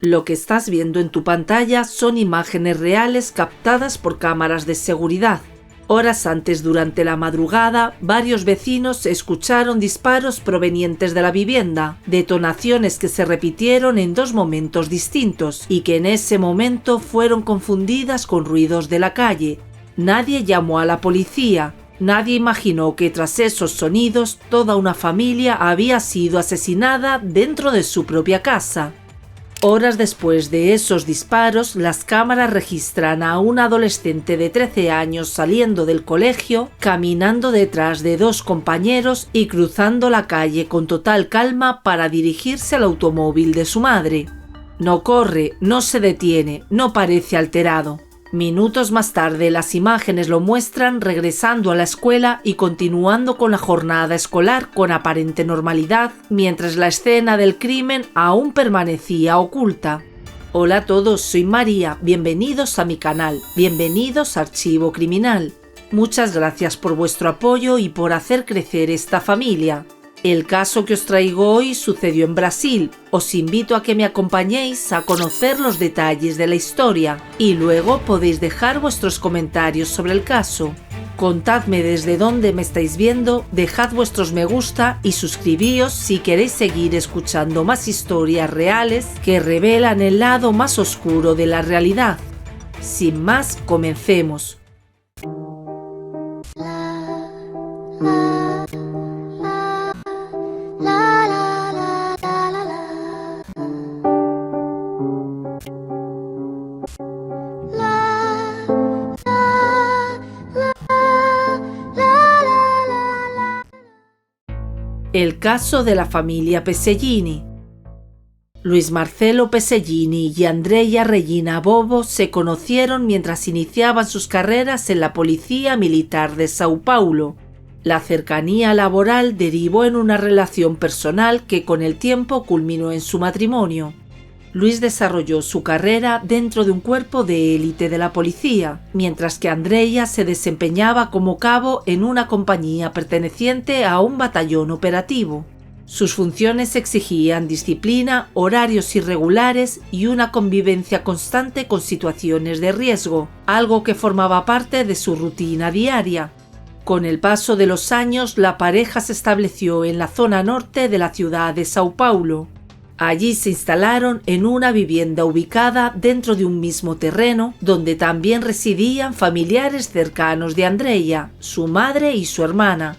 Lo que estás viendo en tu pantalla son imágenes reales captadas por cámaras de seguridad. Horas antes, durante la madrugada, varios vecinos escucharon disparos provenientes de la vivienda, detonaciones que se repitieron en dos momentos distintos y que en ese momento fueron confundidas con ruidos de la calle. Nadie llamó a la policía. Nadie imaginó que tras esos sonidos toda una familia había sido asesinada dentro de su propia casa. Horas después de esos disparos, las cámaras registran a un adolescente de 13 años saliendo del colegio, caminando detrás de dos compañeros y cruzando la calle con total calma para dirigirse al automóvil de su madre. No corre, no se detiene, no parece alterado. Minutos más tarde, las imágenes lo muestran regresando a la escuela y continuando con la jornada escolar con aparente normalidad, mientras la escena del crimen aún permanecía oculta. Hola a todos, soy María, bienvenidos a mi canal, bienvenidos a Archivo Criminal. Muchas gracias por vuestro apoyo y por hacer crecer esta familia. El caso que os traigo hoy sucedió en Brasil. Os invito a que me acompañéis a conocer los detalles de la historia y luego podéis dejar vuestros comentarios sobre el caso. Contadme desde dónde me estáis viendo, dejad vuestros me gusta y suscribíos si queréis seguir escuchando más historias reales que revelan el lado más oscuro de la realidad. Sin más, comencemos. El caso de la familia Pesellini. Luis Marcelo Pesellini y Andrea Regina Bobo se conocieron mientras iniciaban sus carreras en la Policía Militar de Sao Paulo. La cercanía laboral derivó en una relación personal que con el tiempo culminó en su matrimonio. Luis desarrolló su carrera dentro de un cuerpo de élite de la policía, mientras que Andrea se desempeñaba como cabo en una compañía perteneciente a un batallón operativo. Sus funciones exigían disciplina, horarios irregulares y una convivencia constante con situaciones de riesgo, algo que formaba parte de su rutina diaria. Con el paso de los años, la pareja se estableció en la zona norte de la ciudad de Sao Paulo. Allí se instalaron en una vivienda ubicada dentro de un mismo terreno, donde también residían familiares cercanos de Andrea, su madre y su hermana.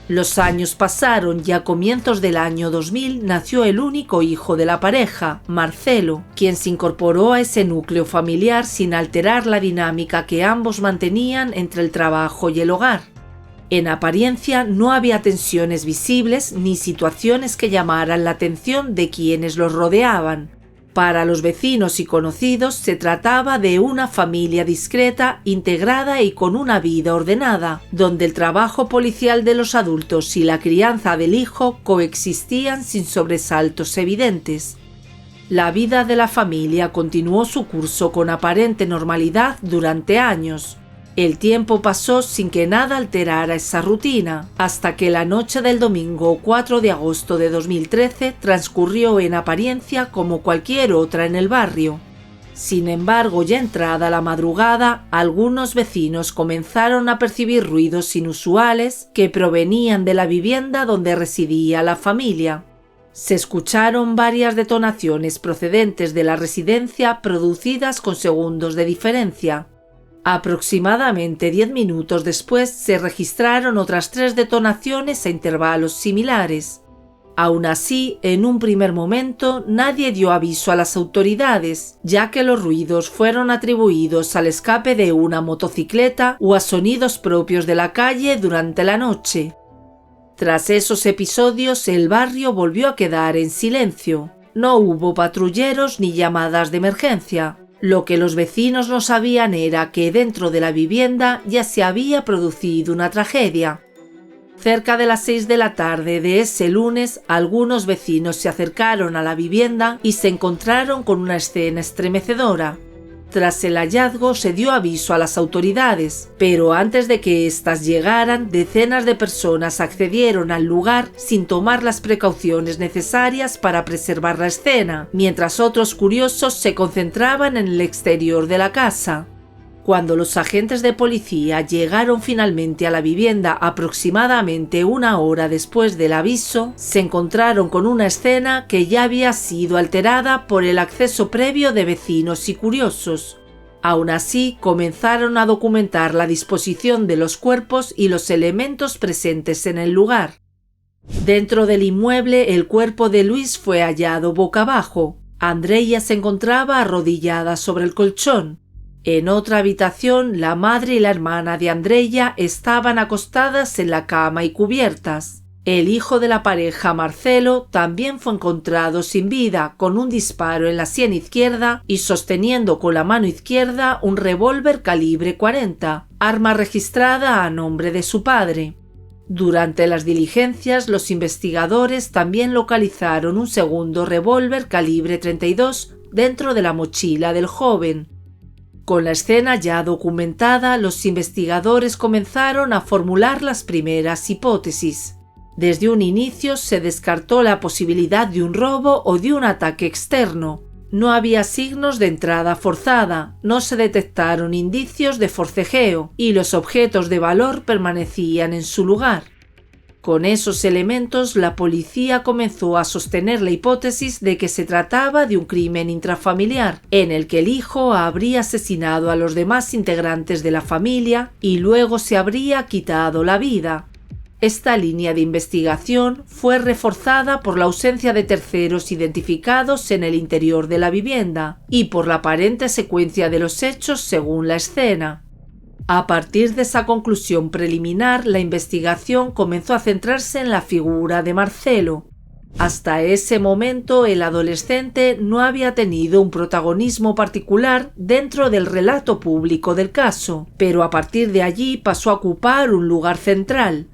Los años pasaron y a comienzos del año 2000 nació el único hijo de la pareja, Marcelo, quien se incorporó a ese núcleo familiar sin alterar la dinámica que ambos mantenían entre el trabajo y el hogar. En apariencia no había tensiones visibles ni situaciones que llamaran la atención de quienes los rodeaban. Para los vecinos y conocidos se trataba de una familia discreta, integrada y con una vida ordenada, donde el trabajo policial de los adultos y la crianza del hijo coexistían sin sobresaltos evidentes. La vida de la familia continuó su curso con aparente normalidad durante años. El tiempo pasó sin que nada alterara esa rutina, hasta que la noche del domingo 4 de agosto de 2013 transcurrió en apariencia como cualquier otra en el barrio. Sin embargo, ya entrada la madrugada, algunos vecinos comenzaron a percibir ruidos inusuales que provenían de la vivienda donde residía la familia. Se escucharon varias detonaciones procedentes de la residencia producidas con segundos de diferencia. Aproximadamente 10 minutos después se registraron otras 3 detonaciones a intervalos similares. Aún así, en un primer momento nadie dio aviso a las autoridades, ya que los ruidos fueron atribuidos al escape de una motocicleta o a sonidos propios de la calle durante la noche. Tras esos episodios, el barrio volvió a quedar en silencio. No hubo patrulleros ni llamadas de emergencia. Lo que los vecinos no sabían era que dentro de la vivienda ya se había producido una tragedia. Cerca de las 6 de la tarde de ese lunes, algunos vecinos se acercaron a la vivienda y se encontraron con una escena estremecedora. Tras el hallazgo se dio aviso a las autoridades, pero antes de que éstas llegaran, decenas de personas accedieron al lugar sin tomar las precauciones necesarias para preservar la escena, mientras otros curiosos se concentraban en el exterior de la casa. Cuando los agentes de policía llegaron finalmente a la vivienda aproximadamente una hora después del aviso, se encontraron con una escena que ya había sido alterada por el acceso previo de vecinos y curiosos. Aún así, comenzaron a documentar la disposición de los cuerpos y los elementos presentes en el lugar. Dentro del inmueble, el cuerpo de Luis fue hallado boca abajo. Andreia se encontraba arrodillada sobre el colchón. En otra habitación, la madre y la hermana de Andreia estaban acostadas en la cama y cubiertas. El hijo de la pareja, Marcelo, también fue encontrado sin vida, con un disparo en la sien izquierda y sosteniendo con la mano izquierda un revólver calibre 40, arma registrada a nombre de su padre. Durante las diligencias, los investigadores también localizaron un segundo revólver calibre 32 dentro de la mochila del joven. Con la escena ya documentada, los investigadores comenzaron a formular las primeras hipótesis. Desde un inicio se descartó la posibilidad de un robo o de un ataque externo. No había signos de entrada forzada, no se detectaron indicios de forcejeo y los objetos de valor permanecían en su lugar. Con esos elementos, la policía comenzó a sostener la hipótesis de que se trataba de un crimen intrafamiliar, en el que el hijo habría asesinado a los demás integrantes de la familia y luego se habría quitado la vida. Esta línea de investigación fue reforzada por la ausencia de terceros identificados en el interior de la vivienda y por la aparente secuencia de los hechos según la escena. A partir de esa conclusión preliminar, la investigación comenzó a centrarse en la figura de Marcelo. Hasta ese momento, el adolescente no había tenido un protagonismo particular dentro del relato público del caso, pero a partir de allí pasó a ocupar un lugar central.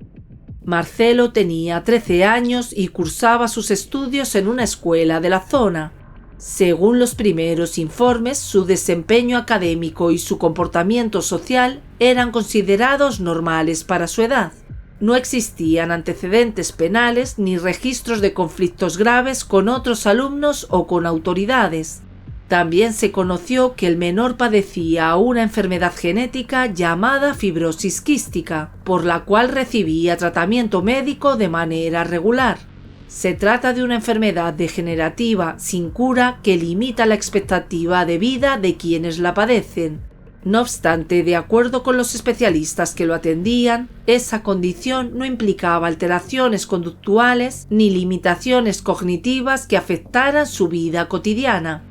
Marcelo tenía 13 años y cursaba sus estudios en una escuela de la zona. Según los primeros informes, su desempeño académico y su comportamiento social eran considerados normales para su edad. No existían antecedentes penales ni registros de conflictos graves con otros alumnos o con autoridades. También se conoció que el menor padecía una enfermedad genética llamada fibrosis quística, por la cual recibía tratamiento médico de manera regular. Se trata de una enfermedad degenerativa sin cura que limita la expectativa de vida de quienes la padecen. No obstante, de acuerdo con los especialistas que lo atendían, esa condición no implicaba alteraciones conductuales ni limitaciones cognitivas que afectaran su vida cotidiana.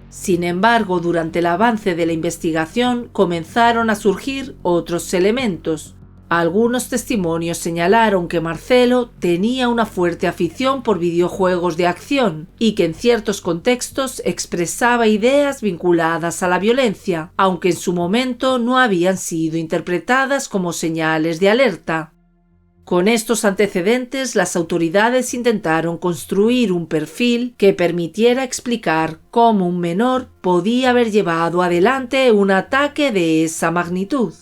Sin embargo, durante el avance de la investigación comenzaron a surgir otros elementos. Algunos testimonios señalaron que Marcelo tenía una fuerte afición por videojuegos de acción y que en ciertos contextos expresaba ideas vinculadas a la violencia, aunque en su momento no habían sido interpretadas como señales de alerta. Con estos antecedentes, las autoridades intentaron construir un perfil que permitiera explicar cómo un menor podía haber llevado adelante un ataque de esa magnitud.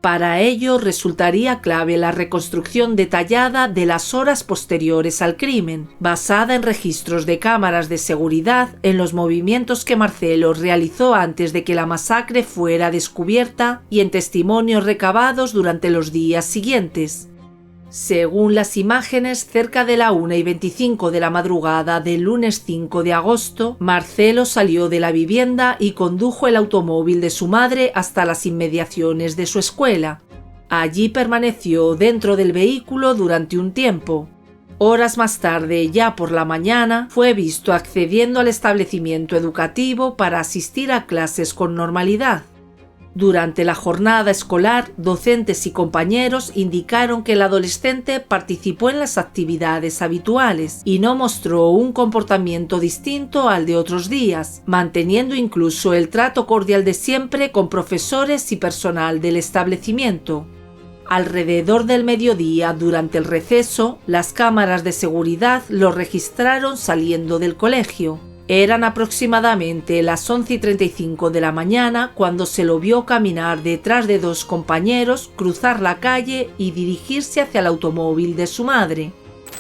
Para ello resultaría clave la reconstrucción detallada de las horas posteriores al crimen, basada en registros de cámaras de seguridad en los movimientos que Marcelo realizó antes de que la masacre fuera descubierta y en testimonios recabados durante los días siguientes. Según las imágenes, cerca de la 1:25 de la madrugada del lunes 5 de agosto, Marcelo salió de la vivienda y condujo el automóvil de su madre hasta las inmediaciones de su escuela. Allí permaneció dentro del vehículo durante un tiempo. Horas más tarde, ya por la mañana, fue visto accediendo al establecimiento educativo para asistir a clases con normalidad. Durante la jornada escolar, docentes y compañeros indicaron que el adolescente participó en las actividades habituales y no mostró un comportamiento distinto al de otros días, manteniendo incluso el trato cordial de siempre con profesores y personal del establecimiento. Alrededor del mediodía, durante el receso, las cámaras de seguridad lo registraron saliendo del colegio. Eran aproximadamente las 11:35 de la mañana cuando se lo vio caminar detrás de dos compañeros, cruzar la calle y dirigirse hacia el automóvil de su madre.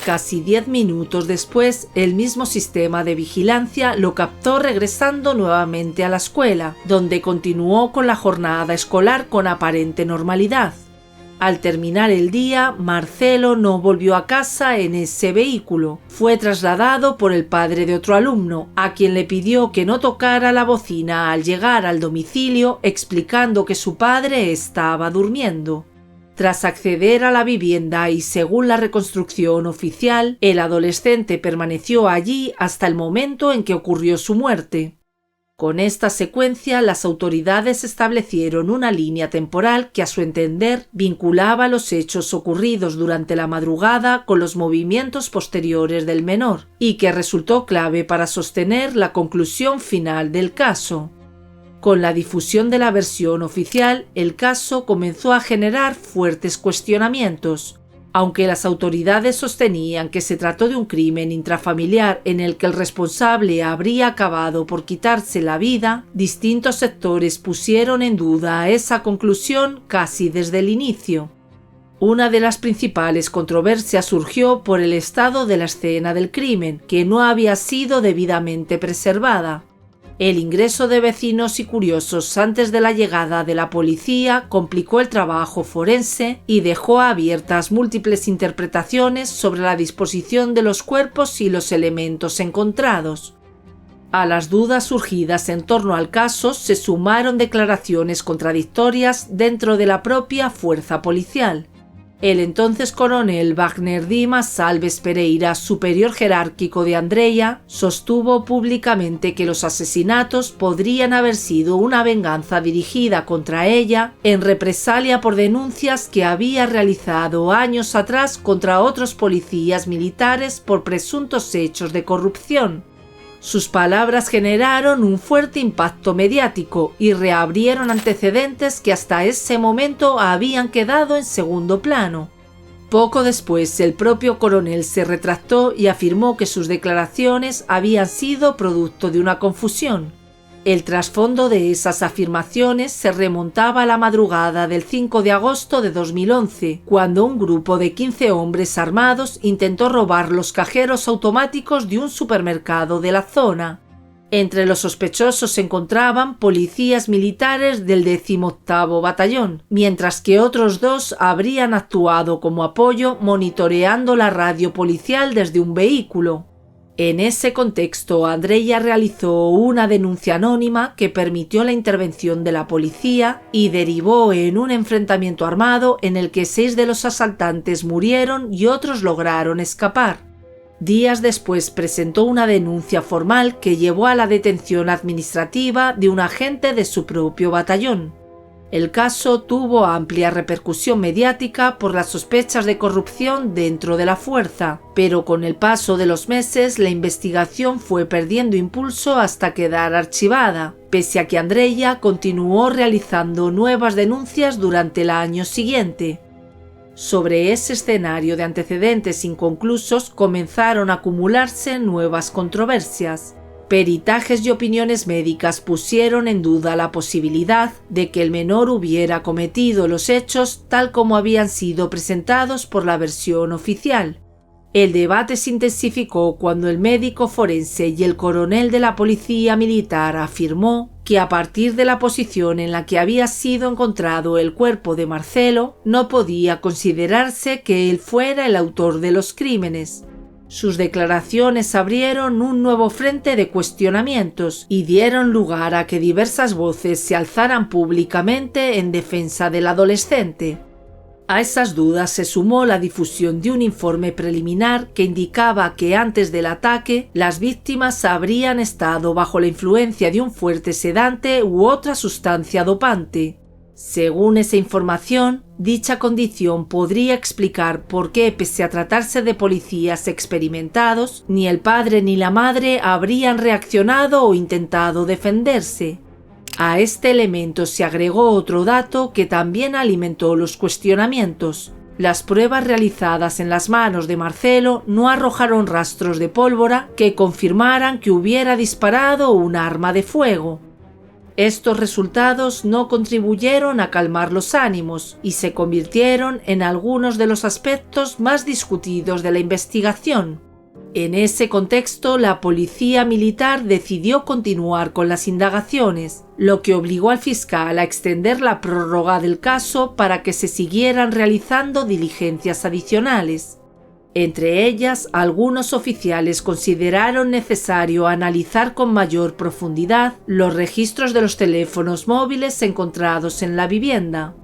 Casi 10 minutos después, el mismo sistema de vigilancia lo captó regresando nuevamente a la escuela, donde continuó con la jornada escolar con aparente normalidad. Al terminar el día, Marcelo no volvió a casa en ese vehículo. Fue trasladado por el padre de otro alumno, a quien le pidió que no tocara la bocina al llegar al domicilio, explicando que su padre estaba durmiendo. Tras acceder a la vivienda y según la reconstrucción oficial, el adolescente permaneció allí hasta el momento en que ocurrió su muerte. Con esta secuencia, las autoridades establecieron una línea temporal que, a su entender, vinculaba los hechos ocurridos durante la madrugada con los movimientos posteriores del menor, y que resultó clave para sostener la conclusión final del caso. Con la difusión de la versión oficial, el caso comenzó a generar fuertes cuestionamientos. Aunque las autoridades sostenían que se trató de un crimen intrafamiliar en el que el responsable habría acabado por quitarse la vida, distintos sectores pusieron en duda esa conclusión casi desde el inicio. Una de las principales controversias surgió por el estado de la escena del crimen, que no había sido debidamente preservada. El ingreso de vecinos y curiosos antes de la llegada de la policía complicó el trabajo forense y dejó abiertas múltiples interpretaciones sobre la disposición de los cuerpos y los elementos encontrados. A las dudas surgidas en torno al caso se sumaron declaraciones contradictorias dentro de la propia fuerza policial. El entonces coronel Wagner Dimas Alves Pereira, superior jerárquico de Andreia, sostuvo públicamente que los asesinatos podrían haber sido una venganza dirigida contra ella en represalia por denuncias que había realizado años atrás contra otros policías militares por presuntos hechos de corrupción. Sus palabras generaron un fuerte impacto mediático y reabrieron antecedentes que hasta ese momento habían quedado en segundo plano. Poco después, el propio coronel se retractó y afirmó que sus declaraciones habían sido producto de una confusión. El trasfondo de esas afirmaciones se remontaba a la madrugada del 5 de agosto de 2011, cuando un grupo de 15 hombres armados intentó robar los cajeros automáticos de un supermercado de la zona. Entre los sospechosos se encontraban policías militares del 18º Batallón, mientras que otros dos habrían actuado como apoyo monitoreando la radio policial desde un vehículo. En ese contexto, Andreia realizó una denuncia anónima que permitió la intervención de la policía y derivó en un enfrentamiento armado en el que 6 de los asaltantes murieron y otros lograron escapar. Días después presentó una denuncia formal que llevó a la detención administrativa de un agente de su propio batallón. El caso tuvo amplia repercusión mediática por las sospechas de corrupción dentro de la fuerza, pero con el paso de los meses la investigación fue perdiendo impulso hasta quedar archivada, pese a que Andreia continuó realizando nuevas denuncias durante el año siguiente. Sobre ese escenario de antecedentes inconclusos comenzaron a acumularse nuevas controversias. Peritajes y opiniones médicas pusieron en duda la posibilidad de que el menor hubiera cometido los hechos tal como habían sido presentados por la versión oficial. El debate se intensificó cuando el médico forense y el coronel de la policía militar afirmó que a partir de la posición en la que había sido encontrado el cuerpo de Marcelo, no podía considerarse que él fuera el autor de los crímenes. Sus declaraciones abrieron un nuevo frente de cuestionamientos y dieron lugar a que diversas voces se alzaran públicamente en defensa del adolescente. A esas dudas se sumó la difusión de un informe preliminar que indicaba que antes del ataque las víctimas habrían estado bajo la influencia de un fuerte sedante u otra sustancia dopante. Según esa información, dicha condición podría explicar por qué, pese a tratarse de policías experimentados, ni el padre ni la madre habrían reaccionado o intentado defenderse. A este elemento se agregó otro dato que también alimentó los cuestionamientos. Las pruebas realizadas en las manos de Marcelo no arrojaron rastros de pólvora que confirmaran que hubiera disparado un arma de fuego. Estos resultados no contribuyeron a calmar los ánimos y se convirtieron en algunos de los aspectos más discutidos de la investigación. En ese contexto, la policía militar decidió continuar con las indagaciones, lo que obligó al fiscal a extender la prórroga del caso para que se siguieran realizando diligencias adicionales. Entre ellas, algunos oficiales consideraron necesario analizar con mayor profundidad los registros de los teléfonos móviles encontrados en la vivienda.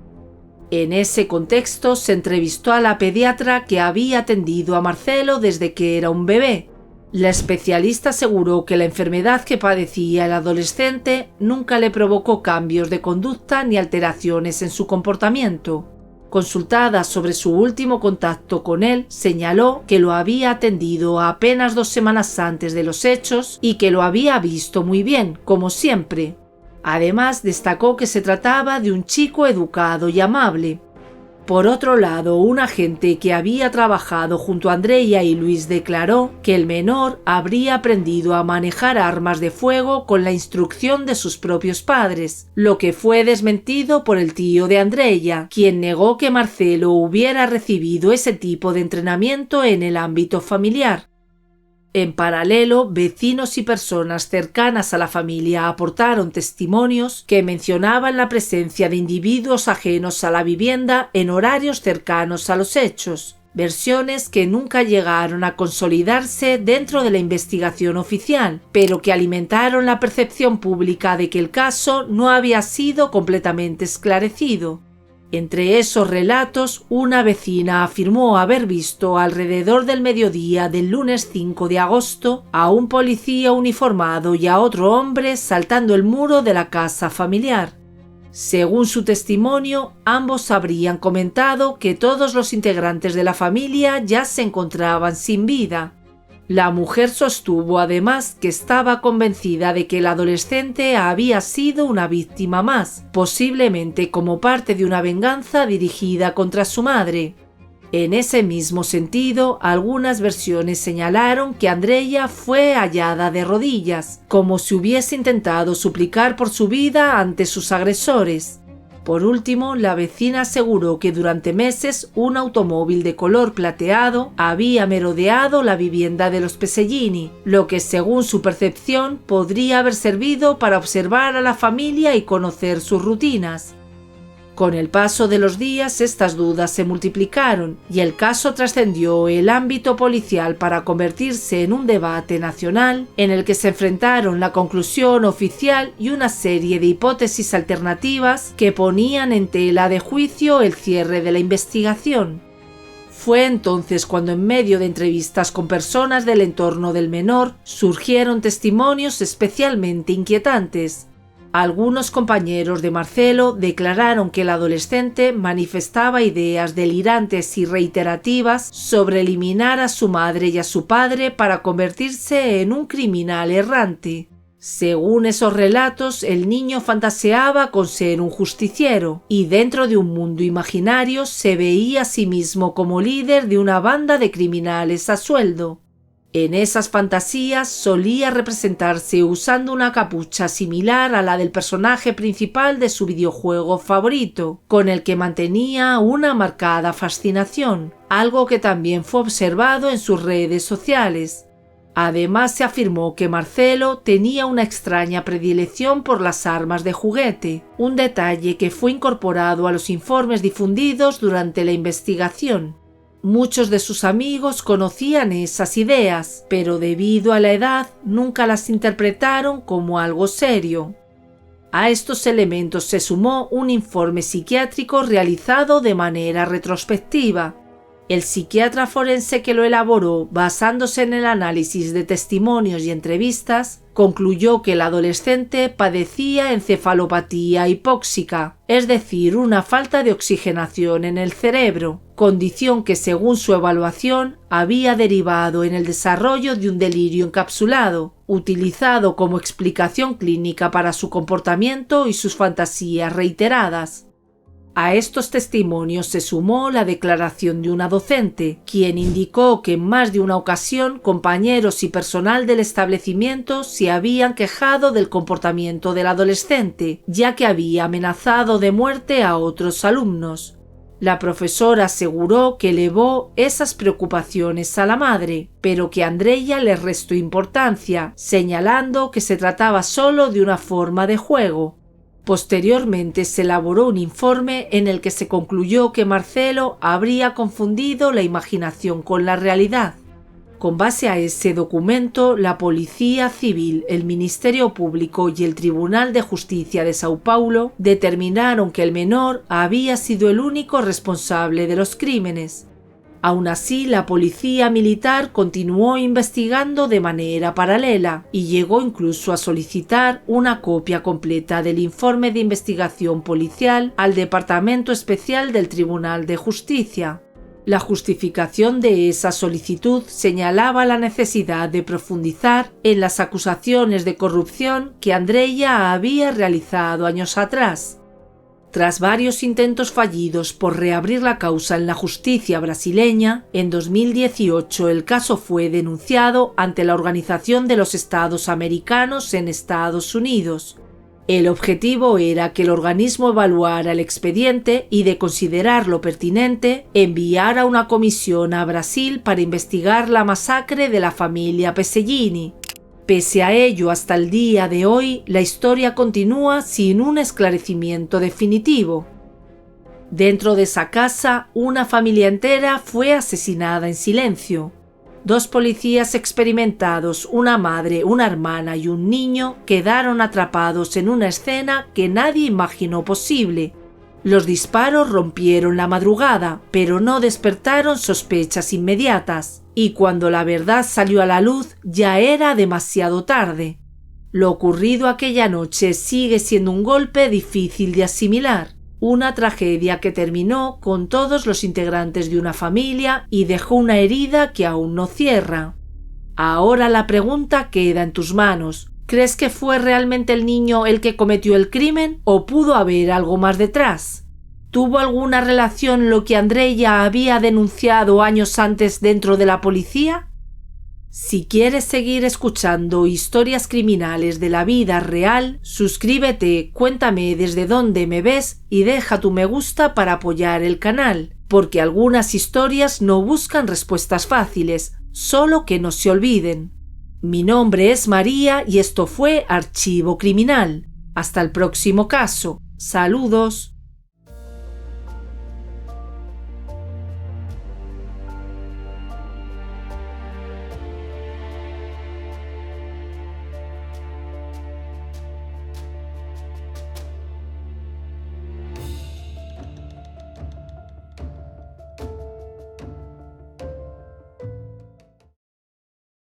En ese contexto se entrevistó a la pediatra que había atendido a Marcelo desde que era un bebé. La especialista aseguró que la enfermedad que padecía el adolescente nunca le provocó cambios de conducta ni alteraciones en su comportamiento. Consultada sobre su último contacto con él, señaló que lo había atendido apenas 2 semanas antes de los hechos y que lo había visto muy bien, como siempre. Además, destacó que se trataba de un chico educado y amable. Por otro lado, un agente que había trabajado junto a Andreia y Luis declaró que el menor habría aprendido a manejar armas de fuego con la instrucción de sus propios padres, lo que fue desmentido por el tío de Andreia, quien negó que Marcelo hubiera recibido ese tipo de entrenamiento en el ámbito familiar. En paralelo, vecinos y personas cercanas a la familia aportaron testimonios que mencionaban la presencia de individuos ajenos a la vivienda en horarios cercanos a los hechos, versiones que nunca llegaron a consolidarse dentro de la investigación oficial, pero que alimentaron la percepción pública de que el caso no había sido completamente esclarecido. Entre esos relatos, una vecina afirmó haber visto alrededor del mediodía del lunes 5 de agosto a un policía uniformado y a otro hombre saltando el muro de la casa familiar. Según su testimonio, ambos habrían comentado que todos los integrantes de la familia ya se encontraban sin vida. La mujer sostuvo además que estaba convencida de que el adolescente había sido una víctima más, posiblemente como parte de una venganza dirigida contra su madre. En ese mismo sentido, algunas versiones señalaron que Andreia fue hallada de rodillas, como si hubiese intentado suplicar por su vida ante sus agresores. Por último, la vecina aseguró que durante meses un automóvil de color plateado había merodeado la vivienda de los Pesellini, lo que según su percepción podría haber servido para observar a la familia y conocer sus rutinas. Con el paso de los días, estas dudas se multiplicaron y el caso trascendió el ámbito policial para convertirse en un debate nacional en el que se enfrentaron la conclusión oficial y una serie de hipótesis alternativas que ponían en tela de juicio el cierre de la investigación. Fue entonces cuando, en medio de entrevistas con personas del entorno del menor, surgieron testimonios especialmente inquietantes. Algunos compañeros de Marcelo declararon que el adolescente manifestaba ideas delirantes y reiterativas sobre eliminar a su madre y a su padre para convertirse en un criminal errante. Según esos relatos, el niño fantaseaba con ser un justiciero y dentro de un mundo imaginario se veía a sí mismo como líder de una banda de criminales a sueldo. En esas fantasías solía representarse usando una capucha similar a la del personaje principal de su videojuego favorito, con el que mantenía una marcada fascinación, algo que también fue observado en sus redes sociales. Además, se afirmó que Marcelo tenía una extraña predilección por las armas de juguete, un detalle que fue incorporado a los informes difundidos durante la investigación. Muchos de sus amigos conocían esas ideas, pero debido a la edad nunca las interpretaron como algo serio. A estos elementos se sumó un informe psiquiátrico realizado de manera retrospectiva. El psiquiatra forense que lo elaboró, basándose en el análisis de testimonios y entrevistas, concluyó que el adolescente padecía encefalopatía hipóxica, es decir, una falta de oxigenación en el cerebro, condición que según su evaluación había derivado en el desarrollo de un delirio encapsulado, utilizado como explicación clínica para su comportamiento y sus fantasías reiteradas. A estos testimonios se sumó la declaración de una docente, quien indicó que en más de una ocasión compañeros y personal del establecimiento se habían quejado del comportamiento del adolescente, ya que había amenazado de muerte a otros alumnos. La profesora aseguró que elevó esas preocupaciones a la madre, pero que Andreya le restó importancia, señalando que se trataba solo de una forma de juego. Posteriormente se elaboró un informe en el que se concluyó que Marcelo habría confundido la imaginación con la realidad. Con base a ese documento, la Policía Civil, el Ministerio Público y el Tribunal de Justicia de Sao Paulo determinaron que el menor había sido el único responsable de los crímenes. Aún así, la policía militar continuó investigando de manera paralela y llegó incluso a solicitar una copia completa del informe de investigación policial al Departamento Especial del Tribunal de Justicia. La justificación de esa solicitud señalaba la necesidad de profundizar en las acusaciones de corrupción que Andreya había realizado años atrás. Tras varios intentos fallidos por reabrir la causa en la justicia brasileña, en 2018 el caso fue denunciado ante la Organización de los Estados Americanos en Estados Unidos. El objetivo era que el organismo evaluara el expediente y, de considerarlo pertinente, enviara una comisión a Brasil para investigar la masacre de la familia Pesellini. Pese a ello, hasta el día de hoy, la historia continúa sin un esclarecimiento definitivo. Dentro de esa casa, una familia entera fue asesinada en silencio. 2 policías experimentados, una madre, una hermana y un niño quedaron atrapados en una escena que nadie imaginó posible. Los disparos rompieron la madrugada, pero no despertaron sospechas inmediatas, y cuando la verdad salió a la luz ya era demasiado tarde. Lo ocurrido aquella noche sigue siendo un golpe difícil de asimilar, una tragedia que terminó con todos los integrantes de una familia y dejó una herida que aún no cierra. Ahora la pregunta queda en tus manos. ¿Crees que fue realmente el niño el que cometió el crimen o pudo haber algo más detrás? ¿Tuvo alguna relación lo que Andreya había denunciado años antes dentro de la policía? Si quieres seguir escuchando historias criminales de la vida real, suscríbete, cuéntame desde dónde me ves y deja tu me gusta para apoyar el canal, porque algunas historias no buscan respuestas fáciles, solo que no se olviden. Mi nombre es María y esto fue Archivo Criminal. Hasta el próximo caso. Saludos.